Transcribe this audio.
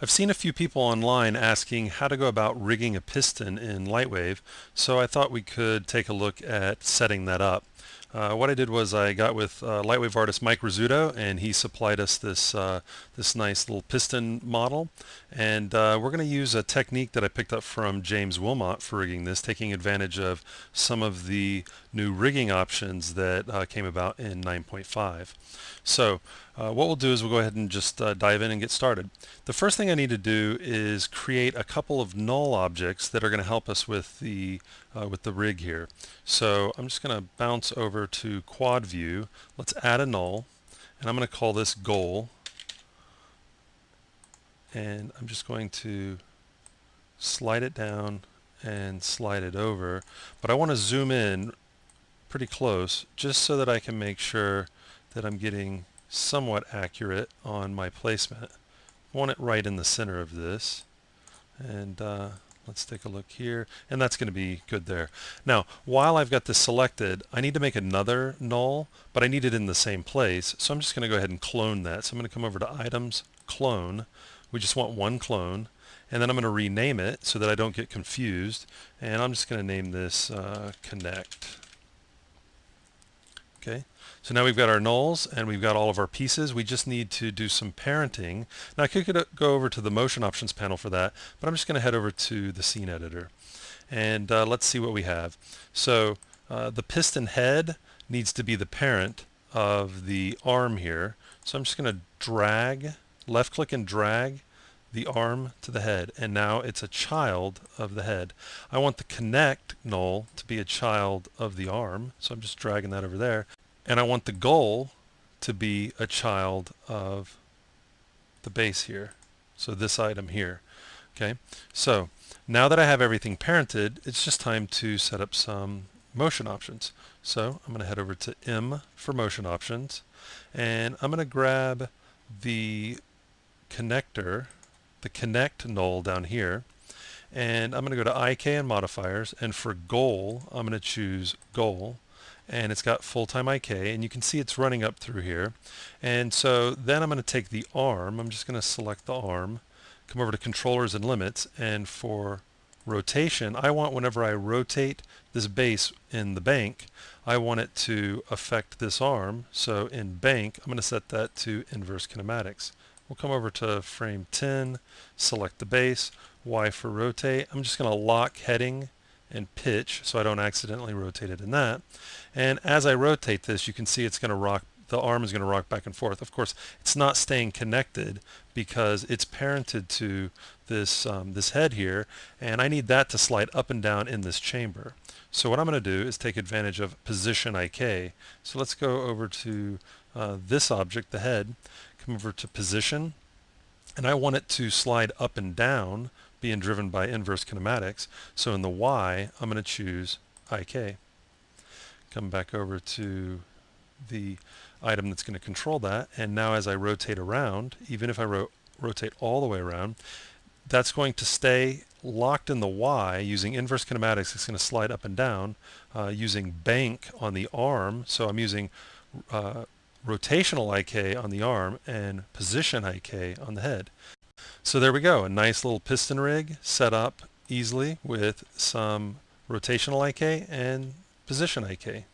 I've seen a few people online asking how to go about rigging a piston in LightWave, so I thought we could take a look at setting that up. What I did was I got with LightWave artist Mike Rizzuto, and he supplied us this nice little piston model. And we're going to use a technique that I picked up from James Wilmot for rigging this, taking advantage of some of the new rigging options that came about in 9.5. So what we'll do is we'll go ahead and just dive in and get started. The first thing I need to do is create a couple of null objects that are going to help us with the rig here. So I'm just going to bounce over to quad view. Let's add a null, and I'm going to call this goal. And I'm just going to slide it down and slide it over. But I want to zoom in pretty close just so that I can make sure that I'm getting somewhat accurate on my placement. I want it right in the center of this. And let's take a look here, and that's going to be good there. Now, while I've got this selected, I need to make another null, but I need it in the same place, so I'm just going to go ahead and clone that. So I'm going to come over to Items, Clone. We just want one clone, and then I'm going to rename it so that I don't get confused, and I'm just going to name this Connect. Okay, so now we've got our nulls and we've got all of our pieces. We just need to do some parenting. Now I could go over to the motion options panel for that, but I'm just going to head over to the scene editor. And let's see what we have. So the piston head needs to be the parent of the arm here. So I'm just going to drag, left click and drag the arm to the head, and now it's a child of the head. I want the connect null to be a child of the arm, so I'm just dragging that over there. And I want the goal to be a child of the base here, so this item here. Okay, so now that I have everything parented, it's just time to set up some motion options. So I'm going to head over to M for motion options, and I'm going to grab the connector, the connect null down here, and I'm going to go to IK and modifiers, and for goal I'm going to choose goal, and it's got full-time IK, and you can see it's running up through here. And so then I'm going to take the arm, I'm just going to select the arm, come over to controllers and limits, and for rotation, I want whenever I rotate this base in the bank, I want it to affect this arm. So in bank, I'm going to set that to inverse kinematics. We'll come over to frame 10, select the base, Y for rotate. I'm just going to lock heading and pitch so I don't accidentally rotate it in that. And as I rotate this, you can see it's going to rock, the arm is going to rock back and forth. Of course, it's not staying connected because it's parented to this, this head here, and I need that to slide up and down in this chamber. So what I'm going to do is take advantage of position IK. So let's go over to this object, the head, come over to position, and I want it to slide up and down, being driven by inverse kinematics. So in the Y, I'm going to choose IK. Come back over to the item that's going to control that, and now as I rotate around, even if I rotate all the way around, that's going to stay locked in the Y using inverse kinematics. It's going to slide up and down using bank on the arm. So I'm using rotational IK on the arm and position IK on the head. So there we go, a nice little piston rig set up easily with some rotational IK and position IK.